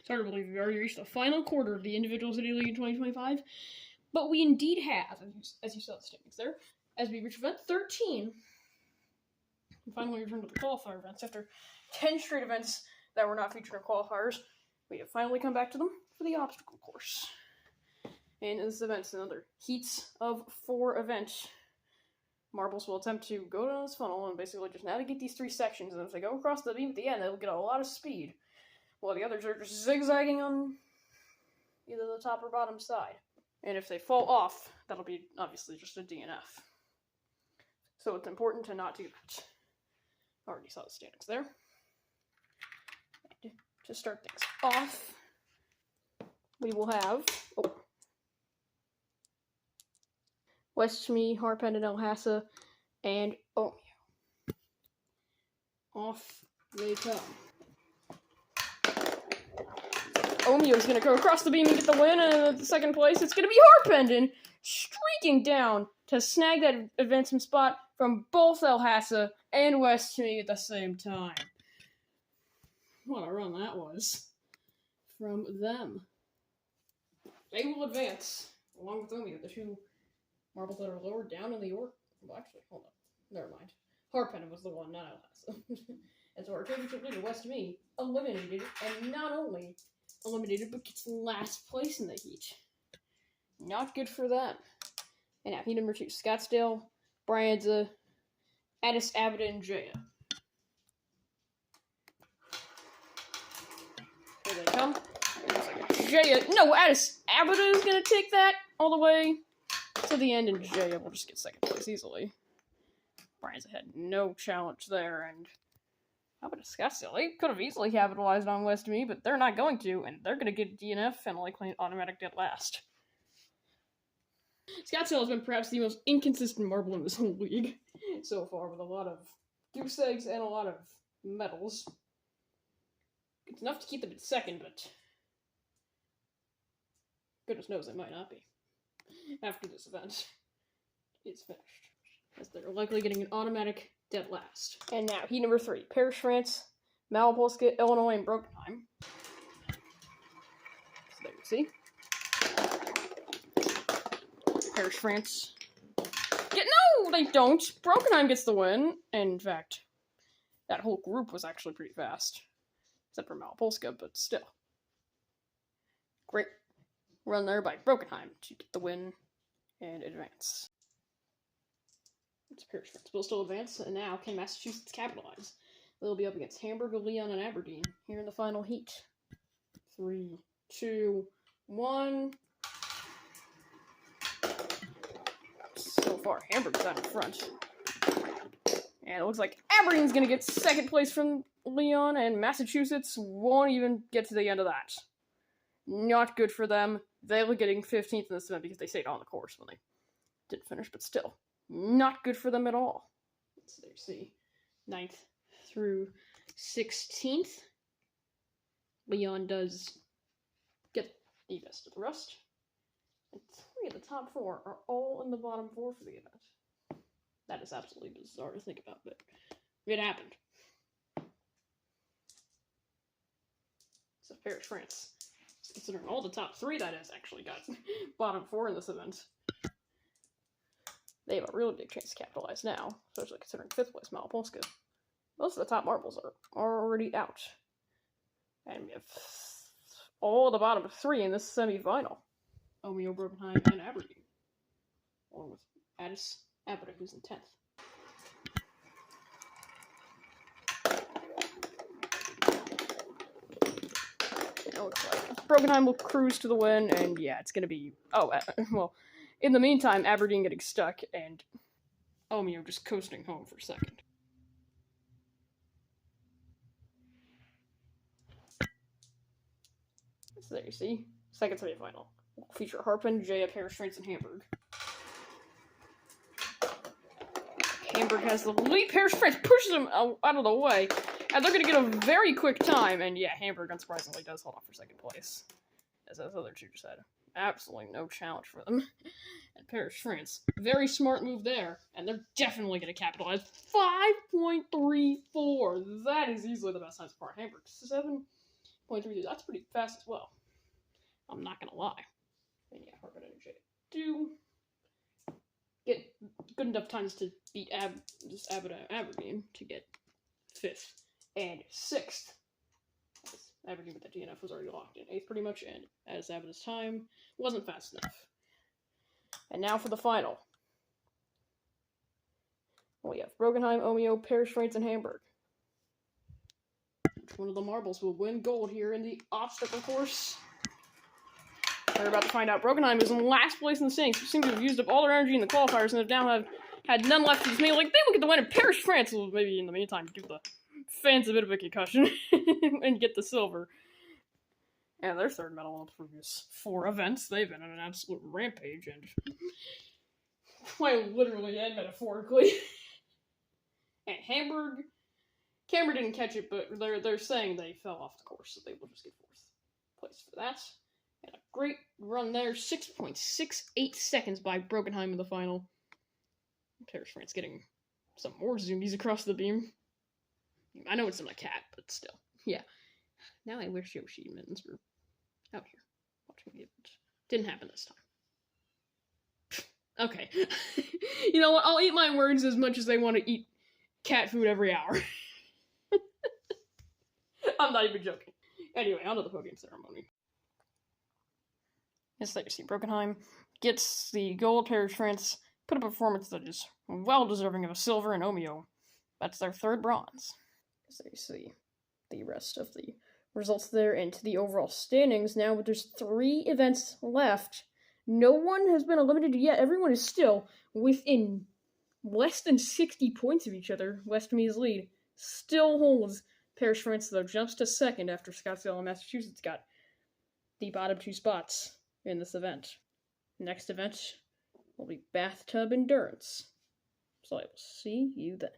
It's hard to believe we've already reached the final quarter of the Individual City League in 2025, but we indeed have, as you saw the standings there, as we reach event 13, and finally return to the qualifier events. After 10 straight events that were not featured in qualifiers, we have finally come back to them for the obstacle course. And this event is another heats of 4 events. Marbles will attempt to go down this funnel and basically just navigate these 3 sections, and if they go across the beam at the end, they'll get a lot of speed, while the others are just zigzagging on either the top or bottom side. And if they fall off, that'll be obviously just a DNF. So it's important to not do that. Already saw the standings there. And to start things off, we will have Westme, Harpen, and El Hassa, and Omeo. Off they come. Omeo's gonna go across the beam and get the win, and in the second place, it's gonna be Harpendon streaking down to snag that advancement spot from both El Hassa and Westme at the same time. What a run that was from them. They will advance along with Omeo, the 2 marbles that are lower down in the order. Well, actually, hold on. Never mind. Harpendon was the one, not El Hassa. And so our championship leader, Westme, eliminated, and not only eliminated, but gets last place in the heat. Not good for them. And now, heat number 2, Scottsdale, Brianza, Addis, Abida, and Jaya. Here they come. Jaya, no, Addis, Abida is going to take that all the way to the end, and Jaya will just get second place easily. Brianza had no challenge there, and how about Scottsdale? They could have easily capitalized on Westme, but they're not going to, and they're going to get DNF and likely an automatic dead last. Scottsdale has been perhaps the most inconsistent marble in this whole league so far, with a lot of goose eggs and a lot of medals. It's enough to keep them in second, but goodness knows they might not be after this event is finished, as they're likely getting an automatic dead last. And now, heat number 3, Paris, France, Malopolska, Illinois, and Brokenheim. So there you see. Paris, France. No, they don't! Brokenheim gets the win, and in fact, that whole group was actually pretty fast. Except for Malopolska, but still. Great run there by Brokenheim to get the win and advance. It's Paris, France will still advance, and now can Massachusetts capitalize? They'll be up against Hamburg, Leon, and Aberdeen here in the final heat. 3, 2, 1. So far, Hamburg's out in front. And it looks like Aberdeen's gonna get second place from Leon, and Massachusetts won't even get to the end of that. Not good for them. They were getting 15th in this event because they stayed on the course when they didn't finish, but still. Not good for them at all. So there you see, 9th through 16th. Leon does get the best of the rest. And 3 of the top 4 are all in the bottom 4 for the event. That is absolutely bizarre to think about, but it happened. So Paris, France. Considering all the top 3 that has actually got bottom 4 in this event, they have a really big chance to capitalize now, especially considering 5th place Malopolska. Most of the top marbles are already out. And we have all the bottom 3 in this semi-final. Omeo, Brokenheim, and Aberdeen. Along with Addis, Abida, who's in 10th. It looks like Brokenheim will cruise to the win, and yeah, it's gonna be... well, in the meantime, Aberdeen getting stuck, and Omeo just coasting home for second. So there you see, second semi-final. We'll feature Harpen, Jaya, Paris, France, and Hamburg. Hamburg has the lead. Paris, France pushes him out of the way, and they're going to get a very quick time, and yeah, Hamburg unsurprisingly does hold on for second place, as those other 2 just had absolutely no challenge for them. And Paris, France, very smart move there, and they're definitely going to capitalize. 5.34, that is easily the best time so far. Hamburg, 0.32. That's pretty fast as well. I'm not gonna lie. And yeah, we're gonna do get good enough times to beat Aberdeen to get 5th and 6th. Aberdeen with that DNF was already locked in 8th pretty much, and as Aberdeen's time wasn't fast enough. And now for the final. We have Brogenheim, Omeo, Paris, France, and Hamburg. Which one of the marbles will win gold here in the obstacle course? We're about to find out. Brogenheim is in last place in the standings. They seem to have used up all their energy in the qualifiers and have now had none left. Just maybe like they will get the win in Paris, France. Will maybe in the meantime give the fans a bit of a concussion and get the silver. And their third medal in the previous 4 events. They've been on an absolute rampage, and quite literally and metaphorically. And Hamburg didn't catch it, but they're saying they fell off the course, so they will just get 4th place for that. And a great run there, 6.68 seconds by Brogenheim in the final. Paris, France getting some more zoomies across the beam. I know it's not a cat, but still. Yeah. Now I wish Yoshi and Mittens were out here watching it. Didn't happen this time. Okay. You know what? I'll eat my words as much as they want to eat cat food every hour. I'm not even joking. Anyway, on to the podium ceremony. Yes, there you see Brogenheim gets the gold. Paris, France put up a performance that is well deserving of a silver, and Omeo, that's their 3rd bronze. As there you see the rest of the results there into the overall standings now, but there's 3 events left. No one has been eliminated yet. Everyone is still within less than 60 points of each other. West Mea's lead still holds. Paris, France, though, jumps to 2nd after Scottsdale and Massachusetts got the bottom 2 spots in this event. Next event will be bathtub endurance. So I will see you then.